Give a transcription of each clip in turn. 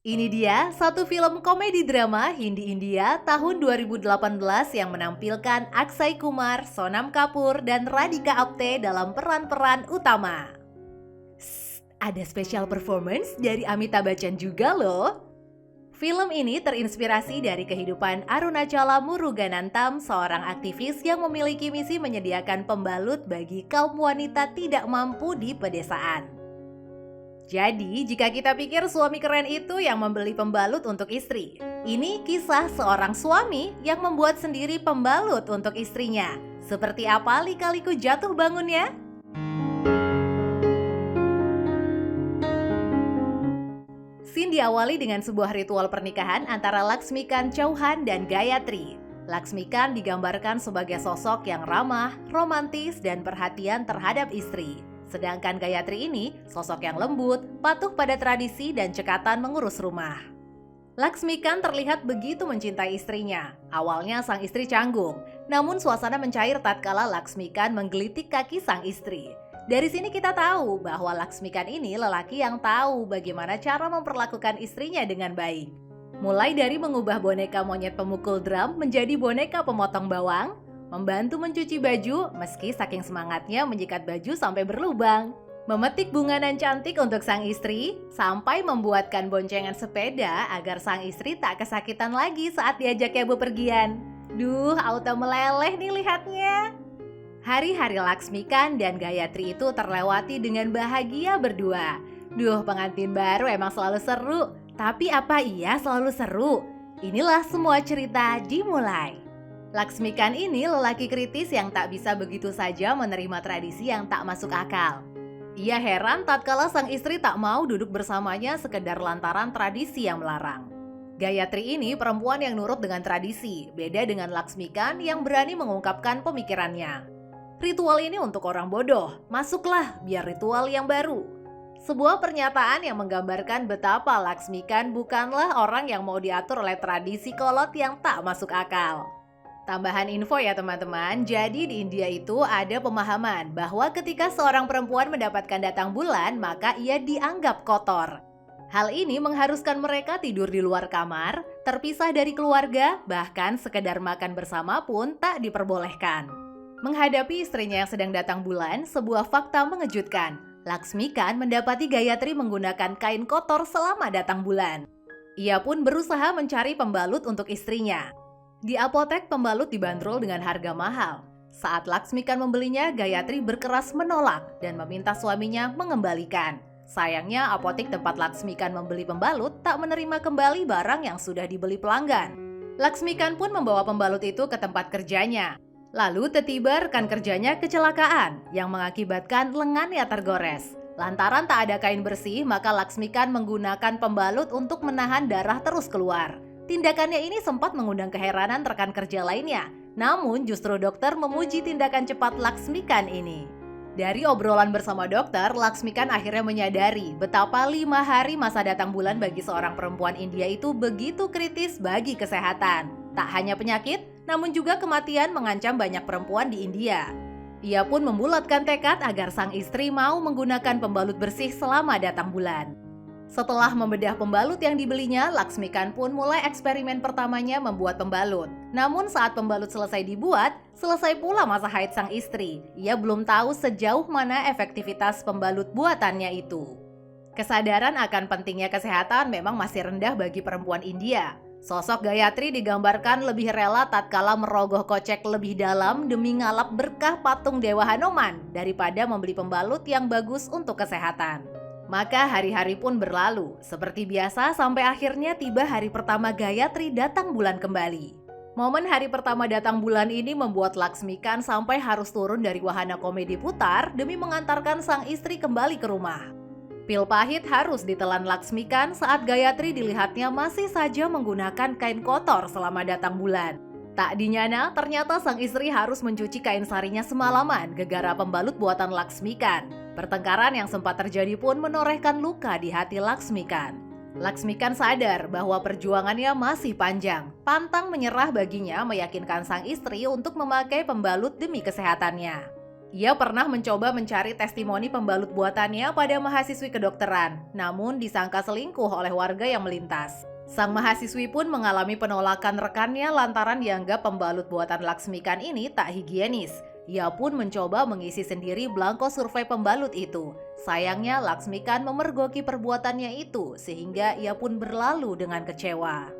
Ini dia satu film komedi drama Hindi India tahun 2018 yang menampilkan Akshay Kumar, Sonam Kapoor, dan Radhika Apte dalam peran-peran utama. Ada special performance dari Amitabh Bachchan juga loh. Film ini terinspirasi dari kehidupan Arunachala Muruganantam, seorang aktivis yang memiliki misi menyediakan pembalut bagi kaum wanita tidak mampu di pedesaan. Jadi, jika kita pikir suami keren itu yang membeli pembalut untuk istri, ini kisah seorang suami yang membuat sendiri pembalut untuk istrinya. Seperti apa lika-liku jatuh bangunnya? Scene diawali dengan sebuah ritual pernikahan antara Laxmikan Chauhan dan Gayatri. Laxmikan digambarkan sebagai sosok yang ramah, romantis, dan perhatian terhadap istri. Sedangkan Gayatri ini sosok yang lembut, patuh pada tradisi dan cekatan mengurus rumah. Laxmikan terlihat begitu mencintai istrinya. Awalnya sang istri canggung, namun suasana mencair tatkala Laxmikan menggelitik kaki sang istri. Dari sini kita tahu bahwa Laxmikan ini lelaki yang tahu bagaimana cara memperlakukan istrinya dengan baik. Mulai dari mengubah boneka monyet pemukul drum menjadi boneka pemotong bawang, membantu mencuci baju meski saking semangatnya menyikat baju sampai berlubang, memetik bunga nan cantik untuk sang istri, sampai membuatkan boncengan sepeda agar sang istri tak kesakitan lagi saat diajaknya bepergian. Duh, auto meleleh nih lihatnya. Hari-hari Laxmikan dan Gayatri itu terlewati dengan bahagia berdua. Duh, pengantin baru emang selalu seru. Tapi apa iya selalu seru? Inilah semua cerita dimulai. Laxmikan ini lelaki kritis yang tak bisa begitu saja menerima tradisi yang tak masuk akal. Ia heran tatkala sang istri tak mau duduk bersamanya sekedar lantaran tradisi yang melarang. Gayatri ini perempuan yang nurut dengan tradisi, beda dengan Laxmikan yang berani mengungkapkan pemikirannya. Ritual ini untuk orang bodoh, masuklah biar ritual yang baru. Sebuah pernyataan yang menggambarkan betapa Laxmikan bukanlah orang yang mau diatur oleh tradisi kolot yang tak masuk akal. Tambahan info ya teman-teman, jadi di India itu ada pemahaman bahwa ketika seorang perempuan mendapatkan datang bulan, maka ia dianggap kotor. Hal ini mengharuskan mereka tidur di luar kamar, terpisah dari keluarga, bahkan sekedar makan bersama pun tak diperbolehkan. Menghadapi istrinya yang sedang datang bulan, sebuah fakta mengejutkan. Laxmikan mendapati Gayatri menggunakan kain kotor selama datang bulan. Ia pun berusaha mencari pembalut untuk istrinya. Di apotek, pembalut dibanderol dengan harga mahal. Saat Laxmikan membelinya, Gayatri berkeras menolak dan meminta suaminya mengembalikan. Sayangnya, apotek tempat Laxmikan membeli pembalut tak menerima kembali barang yang sudah dibeli pelanggan. Laxmikan pun membawa pembalut itu ke tempat kerjanya. Lalu tiba-tiba rekan kerjanya kecelakaan yang mengakibatkan lengannya tergores. Lantaran tak ada kain bersih, maka Laxmikan menggunakan pembalut untuk menahan darah terus keluar. Tindakannya ini sempat mengundang keheranan rekan kerja lainnya. Namun justru dokter memuji tindakan cepat Laxmikan ini. Dari obrolan bersama dokter, Laxmikan akhirnya menyadari betapa 5 hari masa datang bulan bagi seorang perempuan India itu begitu kritis bagi kesehatan. Tak hanya penyakit, namun juga kematian mengancam banyak perempuan di India. Ia pun membulatkan tekad agar sang istri mau menggunakan pembalut bersih selama datang bulan. Setelah membedah pembalut yang dibelinya, Laxmikan pun mulai eksperimen pertamanya membuat pembalut. Namun saat pembalut selesai dibuat, selesai pula masa haid sang istri. Ia belum tahu sejauh mana efektivitas pembalut buatannya itu. Kesadaran akan pentingnya kesehatan memang masih rendah bagi perempuan India. Sosok Gayatri digambarkan lebih rela tatkala merogoh kocek lebih dalam demi ngalap berkah patung Dewa Hanuman daripada membeli pembalut yang bagus untuk kesehatan. Maka hari-hari pun berlalu, seperti biasa sampai akhirnya tiba hari pertama Gayatri datang bulan kembali. Momen hari pertama datang bulan ini membuat Laxmikan sampai harus turun dari wahana komedi putar demi mengantarkan sang istri kembali ke rumah. Pil pahit harus ditelan Laxmikan saat Gayatri dilihatnya masih saja menggunakan kain kotor selama datang bulan. Tak dinyana, ternyata sang istri harus mencuci kain sarinya semalaman gegara pembalut buatan Laxmikan. Pertengkaran yang sempat terjadi pun menorehkan luka di hati Laxmikan. Laxmikan sadar bahwa perjuangannya masih panjang. Pantang menyerah baginya meyakinkan sang istri untuk memakai pembalut demi kesehatannya. Ia pernah mencoba mencari testimoni pembalut buatannya pada mahasiswi kedokteran, namun disangka selingkuh oleh warga yang melintas. Sang mahasiswi pun mengalami penolakan rekannya lantaran dianggap pembalut buatan Laksmikan ini tak higienis. Ia pun mencoba mengisi sendiri belangko survei pembalut itu. Sayangnya Laksmikan memergoki perbuatannya itu sehingga ia pun berlalu dengan kecewa.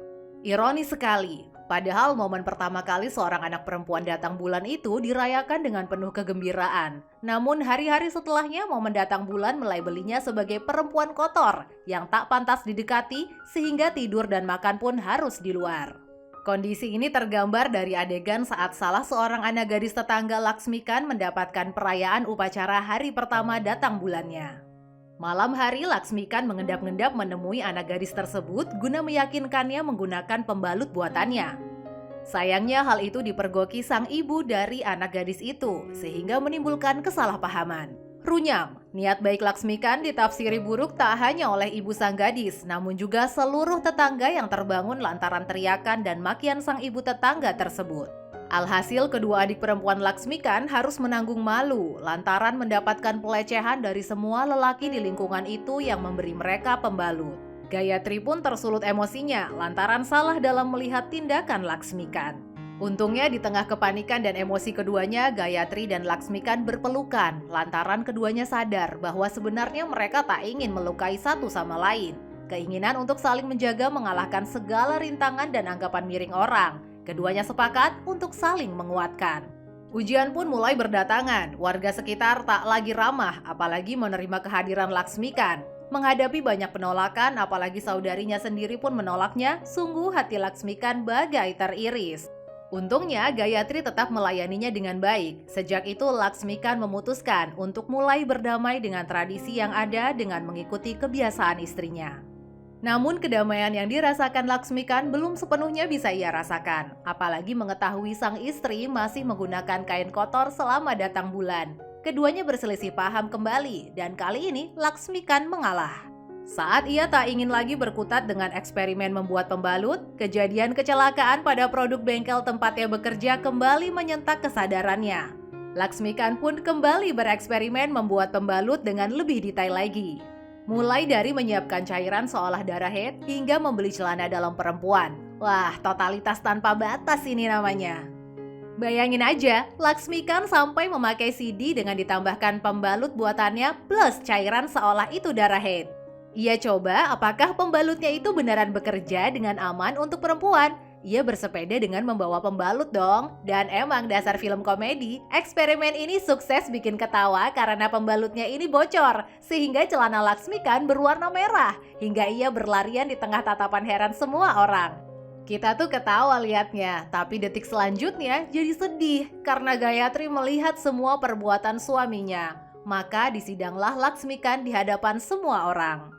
Ironis sekali, padahal momen pertama kali seorang anak perempuan datang bulan itu dirayakan dengan penuh kegembiraan. Namun hari-hari setelahnya momen datang bulan melabelinya sebagai perempuan kotor yang tak pantas didekati sehingga tidur dan makan pun harus di luar. Kondisi ini tergambar dari adegan saat salah seorang anak gadis tetangga Laksmikan mendapatkan perayaan upacara hari pertama datang bulannya. Malam hari, Laksmikan mengendap-endap menemui anak gadis tersebut guna meyakinkannya menggunakan pembalut buatannya. Sayangnya hal itu dipergoki sang ibu dari anak gadis itu, sehingga menimbulkan kesalahpahaman. Runyam, niat baik Laksmikan ditafsiri buruk tak hanya oleh ibu sang gadis, namun juga seluruh tetangga yang terbangun lantaran teriakan dan makian sang ibu tetangga tersebut. Alhasil kedua adik perempuan Laksmikan harus menanggung malu lantaran mendapatkan pelecehan dari semua lelaki di lingkungan itu yang memberi mereka pembalut. Gayatri pun tersulut emosinya lantaran salah dalam melihat tindakan Laksmikan. Untungnya di tengah kepanikan dan emosi keduanya, Gayatri dan Laksmikan berpelukan lantaran keduanya sadar bahwa sebenarnya mereka tak ingin melukai satu sama lain. Keinginan untuk saling menjaga mengalahkan segala rintangan dan anggapan miring orang. Keduanya sepakat untuk saling menguatkan. Ujian pun mulai berdatangan. Warga sekitar tak lagi ramah, apalagi menerima kehadiran Laksmikan. Menghadapi banyak penolakan, apalagi saudarinya sendiri pun menolaknya, sungguh hati Laksmikan bagai teriris. Untungnya, Gayatri tetap melayaninya dengan baik. Sejak itu, Laksmikan memutuskan untuk mulai berdamai dengan tradisi yang ada dengan mengikuti kebiasaan istrinya. Namun kedamaian yang dirasakan Laksmikan belum sepenuhnya bisa ia rasakan. Apalagi mengetahui sang istri masih menggunakan kain kotor selama datang bulan. Keduanya berselisih paham kembali dan kali ini Laksmikan mengalah. Saat ia tak ingin lagi berkutat dengan eksperimen membuat pembalut, kejadian kecelakaan pada produk bengkel tempatnya bekerja kembali menyentak kesadarannya. Laksmikan pun kembali bereksperimen membuat pembalut dengan lebih detail lagi. Mulai dari menyiapkan cairan seolah darah haid hingga membeli celana dalam perempuan. Wah, totalitas tanpa batas ini namanya. Bayangin aja, Laksmikan sampai memakai CD dengan ditambahkan pembalut buatannya plus cairan seolah itu darah haid. Ia coba apakah pembalutnya itu beneran bekerja dengan aman untuk perempuan. Ia bersepeda dengan membawa pembalut dong. Dan emang dasar film komedi, eksperimen ini sukses bikin ketawa karena pembalutnya ini bocor. Sehingga celana Laksmikan berwarna merah. Hingga ia berlarian di tengah tatapan heran semua orang. Kita tuh ketawa liatnya, tapi detik selanjutnya jadi sedih. Karena Gayatri melihat semua perbuatan suaminya. Maka disidanglah Laksmikan di hadapan semua orang.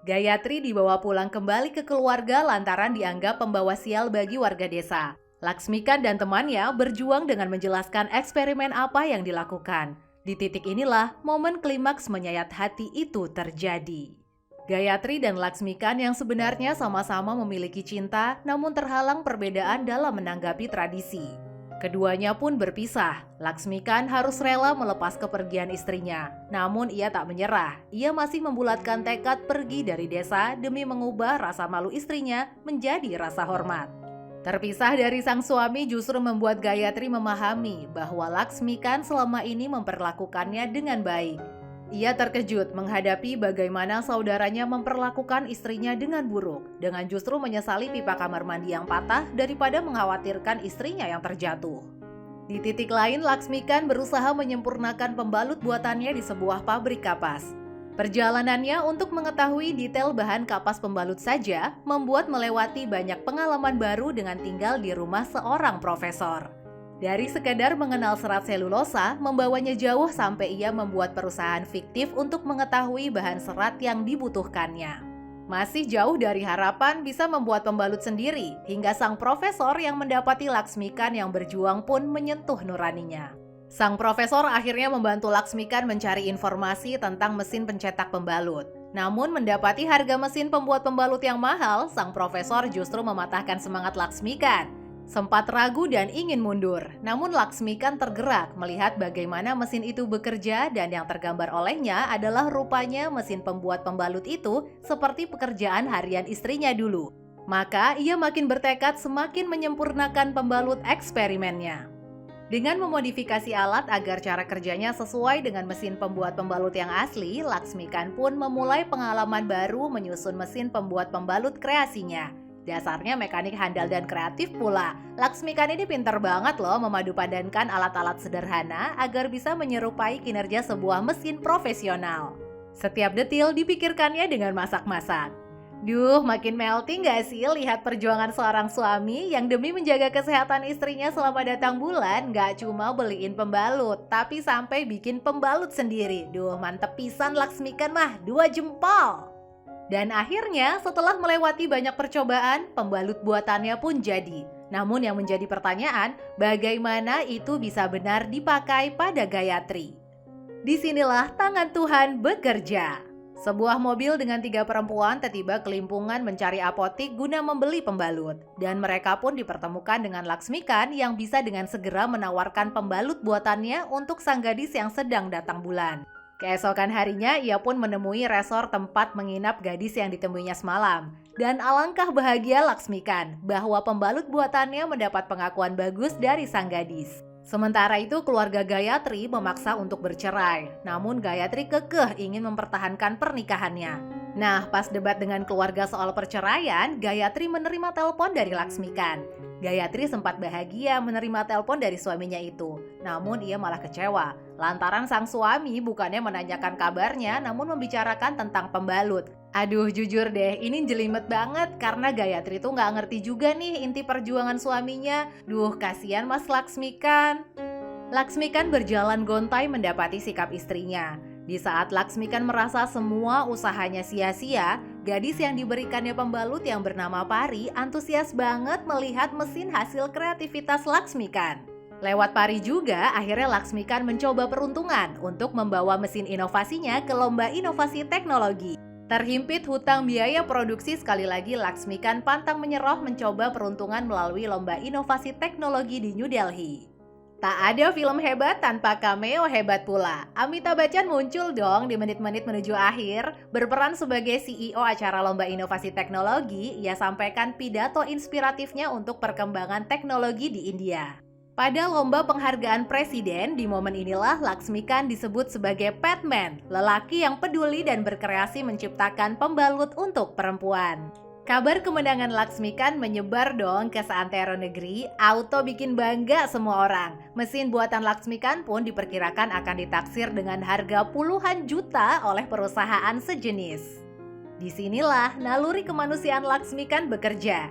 Gayatri dibawa pulang kembali ke keluarga lantaran dianggap pembawa sial bagi warga desa. Laksmikan dan temannya berjuang dengan menjelaskan eksperimen apa yang dilakukan. Di titik inilah momen klimaks menyayat hati itu terjadi. Gayatri dan Laksmikan yang sebenarnya sama-sama memiliki cinta namun terhalang perbedaan dalam menanggapi tradisi. Keduanya pun berpisah. Laksmikan harus rela melepas kepergian istrinya. Namun ia tak menyerah. Ia masih membulatkan tekad pergi dari desa demi mengubah rasa malu istrinya menjadi rasa hormat. Terpisah dari sang suami justru membuat Gayatri memahami bahwa Laksmikan selama ini memperlakukannya dengan baik. Ia terkejut menghadapi bagaimana saudaranya memperlakukan istrinya dengan buruk, dengan justru menyesali pipa kamar mandi yang patah daripada mengkhawatirkan istrinya yang terjatuh. Di titik lain, Laksmikan berusaha menyempurnakan pembalut buatannya di sebuah pabrik kapas. Perjalanannya untuk mengetahui detail bahan kapas pembalut saja membuat melewati banyak pengalaman baru dengan tinggal di rumah seorang profesor. Dari sekedar mengenal serat selulosa, membawanya jauh sampai ia membuat perusahaan fiktif untuk mengetahui bahan serat yang dibutuhkannya. Masih jauh dari harapan bisa membuat pembalut sendiri, hingga sang profesor yang mendapati Laksmikan yang berjuang pun menyentuh nuraninya. Sang profesor akhirnya membantu Laksmikan mencari informasi tentang mesin pencetak pembalut. Namun mendapati harga mesin pembuat pembalut yang mahal, sang profesor justru mematahkan semangat Laksmikan. Sempat ragu dan ingin mundur, namun Laksmikan tergerak melihat bagaimana mesin itu bekerja dan yang tergambar olehnya adalah rupanya mesin pembuat pembalut itu seperti pekerjaan harian istrinya dulu. Maka ia makin bertekad semakin menyempurnakan pembalut eksperimennya. Dengan memodifikasi alat agar cara kerjanya sesuai dengan mesin pembuat pembalut yang asli, Laksmikan pun memulai pengalaman baru menyusun mesin pembuat pembalut kreasinya. Dasarnya mekanik handal dan kreatif pula. Laksmikan ini pintar banget loh memadupadankan alat-alat sederhana agar bisa menyerupai kinerja sebuah mesin profesional. Setiap detil dipikirkannya dengan masak-masak. Duh, makin melting gak sih lihat perjuangan seorang suami yang demi menjaga kesehatan istrinya selama datang bulan gak cuma beliin pembalut, tapi sampai bikin pembalut sendiri. Duh, mantep pisan Laksmikan mah, 2 jempol. Dan akhirnya setelah melewati banyak percobaan, pembalut buatannya pun jadi. Namun yang menjadi pertanyaan, bagaimana itu bisa benar dipakai pada Gayatri? Disinilah tangan Tuhan bekerja. Sebuah mobil dengan 3 perempuan tiba-tiba kelimpungan mencari apotik guna membeli pembalut. Dan mereka pun dipertemukan dengan Laksmikan yang bisa dengan segera menawarkan pembalut buatannya untuk sang gadis yang sedang datang bulan. Keesokan harinya, ia pun menemui resor tempat menginap gadis yang ditemuinya semalam. Dan alangkah bahagia Laksmikan bahwa pembalut buatannya mendapat pengakuan bagus dari sang gadis. Sementara itu, keluarga Gayatri memaksa untuk bercerai. Namun Gayatri kekeh ingin mempertahankan pernikahannya. Nah, pas debat dengan keluarga soal perceraian, Gayatri menerima telepon dari Laksmikan. Gayatri sempat bahagia menerima telepon dari suaminya itu. Namun ia malah kecewa lantaran sang suami bukannya menanyakan kabarnya namun membicarakan tentang pembalut. Aduh, jujur deh, ini jelimet banget karena Gayatri tuh nggak ngerti juga nih inti perjuangan suaminya. Duh, kasihan Mas Laksmikan. Laksmikan berjalan gontai mendapati sikap istrinya. Di saat Laksmikan merasa semua usahanya sia-sia, gadis yang diberikannya pembalut yang bernama Pari antusias banget melihat mesin hasil kreativitas Laksmikan. Lewat Pari juga, akhirnya Laksmikan mencoba peruntungan untuk membawa mesin inovasinya ke lomba inovasi teknologi. Terhimpit hutang biaya produksi, sekali lagi Laksmikan pantang menyerah mencoba peruntungan melalui lomba inovasi teknologi di New Delhi. Tak ada film hebat tanpa cameo hebat pula. Amitabh Bachchan muncul dong di menit-menit menuju akhir. Berperan sebagai CEO acara Lomba Inovasi Teknologi, ia sampaikan pidato inspiratifnya untuk perkembangan teknologi di India. Pada lomba penghargaan presiden, di momen inilah Laksmikan disebut sebagai Padman, lelaki yang peduli dan berkreasi menciptakan pembalut untuk perempuan. Kabar kemenangan Laksmikan menyebar dong ke seantero negeri, auto bikin bangga semua orang. Mesin buatan Laksmikan pun diperkirakan akan ditaksir dengan harga puluhan juta oleh perusahaan sejenis. Disinilah naluri kemanusiaan Laksmikan bekerja.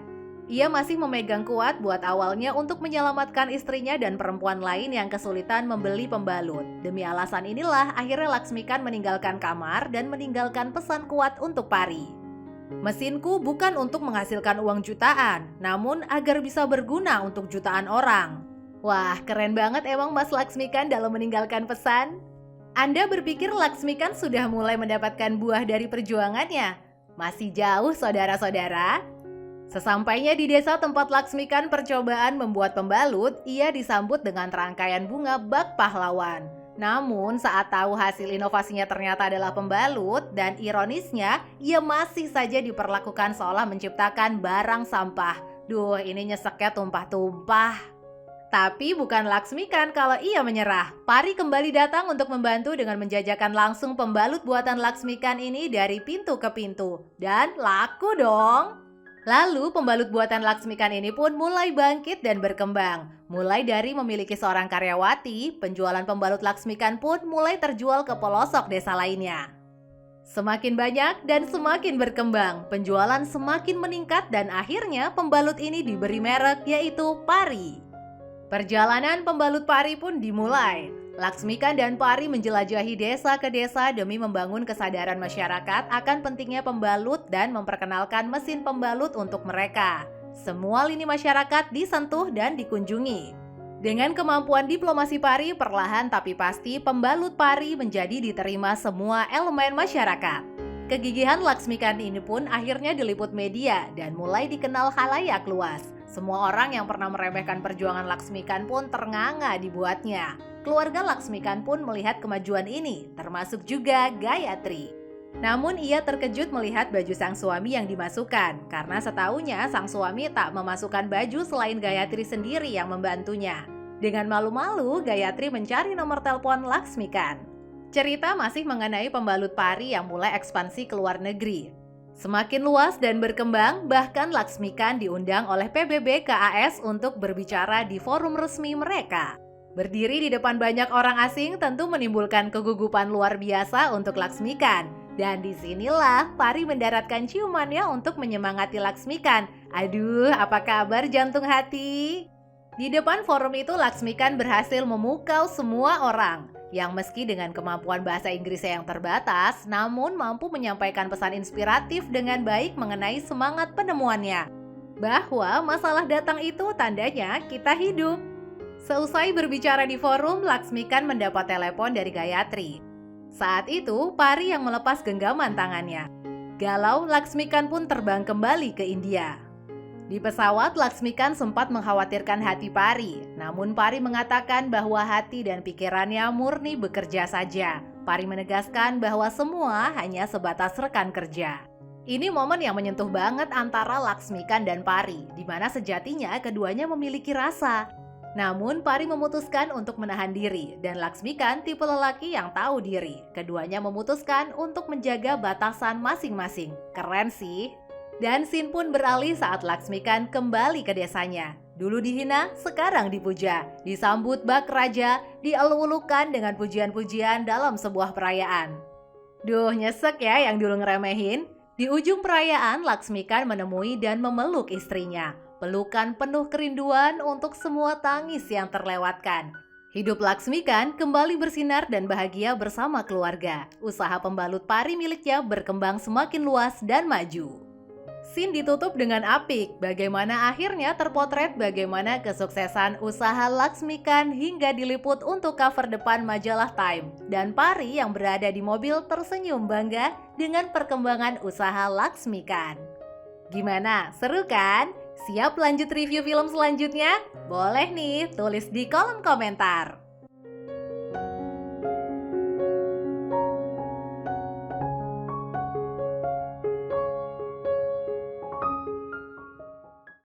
Ia masih memegang kuat buat awalnya untuk menyelamatkan istrinya dan perempuan lain yang kesulitan membeli pembalut. Demi alasan inilah akhirnya Laksmikan meninggalkan kamar dan meninggalkan pesan kuat untuk Pari. Mesinku bukan untuk menghasilkan uang jutaan, namun agar bisa berguna untuk jutaan orang. Wah, keren banget emang Mas Laksmikan dalam meninggalkan pesan. Anda berpikir Laksmikan sudah mulai mendapatkan buah dari perjuangannya? Masih jauh saudara-saudara. Sesampainya di desa tempat Laksmikan percobaan membuat pembalut, ia disambut dengan rangkaian bunga bak pahlawan. Namun saat tahu hasil inovasinya ternyata adalah pembalut dan ironisnya ia masih saja diperlakukan seolah menciptakan barang sampah. Duh, ini nyeseknya tumpah-tumpah. Tapi bukan Laksmikan kalau ia menyerah. Pari kembali datang untuk membantu dengan menjajakan langsung pembalut buatan Laksmikan ini dari pintu ke pintu. Dan laku dong. Lalu pembalut buatan Laksmikan ini pun mulai bangkit dan berkembang. Mulai dari memiliki seorang karyawati, penjualan pembalut Laksmikan pun mulai terjual ke pelosok desa lainnya. Semakin banyak dan semakin berkembang, penjualan semakin meningkat dan akhirnya pembalut ini diberi merek yaitu Pari. Perjalanan pembalut Pari pun dimulai. Laksmikan dan Pari menjelajahi desa ke desa demi membangun kesadaran masyarakat akan pentingnya pembalut dan memperkenalkan mesin pembalut untuk mereka. Semua lini masyarakat disentuh dan dikunjungi. Dengan kemampuan diplomasi Pari, perlahan tapi pasti pembalut Pari menjadi diterima semua elemen masyarakat. Kegigihan Laksmikan ini pun akhirnya diliput media dan mulai dikenal khalayak luas. Semua orang yang pernah meremehkan perjuangan Laksmikan pun ternganga dibuatnya. Keluarga Laksmikan pun melihat kemajuan ini, termasuk juga Gayatri. Namun ia terkejut melihat baju sang suami yang dimasukkan, karena setaunya sang suami tak memasukkan baju selain Gayatri sendiri yang membantunya. Dengan malu-malu, Gayatri mencari nomor telepon Laksmikan. Cerita masih mengenai pembalut pari yang mulai ekspansi ke luar negeri. Semakin luas dan berkembang, bahkan Laksmikan diundang oleh PBB KAS untuk berbicara di forum resmi mereka. Berdiri di depan banyak orang asing tentu menimbulkan kegugupan luar biasa untuk Laksmikan. Dan disinilah Pari mendaratkan ciumannya untuk menyemangati Laksmikan. Aduh, apa kabar jantung hati? Di depan forum itu Laksmikan berhasil memukau semua orang. Yang meski dengan kemampuan bahasa Inggrisnya yang terbatas, namun mampu menyampaikan pesan inspiratif dengan baik mengenai semangat penemuannya. Bahwa masalah datang itu tandanya kita hidup. Seusai berbicara di forum, Laksmikan mendapat telepon dari Gayatri. Saat itu, Pari yang melepas genggaman tangannya. Galau, Laksmikan pun terbang kembali ke India. Di pesawat, Laksmikan sempat mengkhawatirkan hati Pari. Namun Pari mengatakan bahwa hati dan pikirannya murni bekerja saja. Pari menegaskan bahwa semua hanya sebatas rekan kerja. Ini momen yang menyentuh banget antara Laksmikan dan Pari, di mana sejatinya keduanya memiliki rasa. Namun Pari memutuskan untuk menahan diri, dan Laksmikan tipe lelaki yang tahu diri. Keduanya memutuskan untuk menjaga batasan masing-masing. Keren sih! Dan scene pun beralih saat Laksmikan kembali ke desanya. Dulu dihina, sekarang dipuja. Disambut bak raja, dielulukan dengan pujian-pujian dalam sebuah perayaan. Duh, nyesek ya yang dulu ngeremehin. Di ujung perayaan, Laksmikan menemui dan memeluk istrinya. Pelukan penuh kerinduan untuk semua tangis yang terlewatkan. Hidup Laksmikan kembali bersinar dan bahagia bersama keluarga. Usaha pembalut pari miliknya berkembang semakin luas dan maju. Scene ditutup dengan apik, bagaimana akhirnya terpotret bagaimana kesuksesan usaha Laksmikan hingga diliput untuk cover depan majalah Time. Dan Pari yang berada di mobil tersenyum bangga dengan perkembangan usaha Laksmikan. Gimana, seru kan? Siap lanjut review film selanjutnya? Boleh nih, tulis di kolom komentar.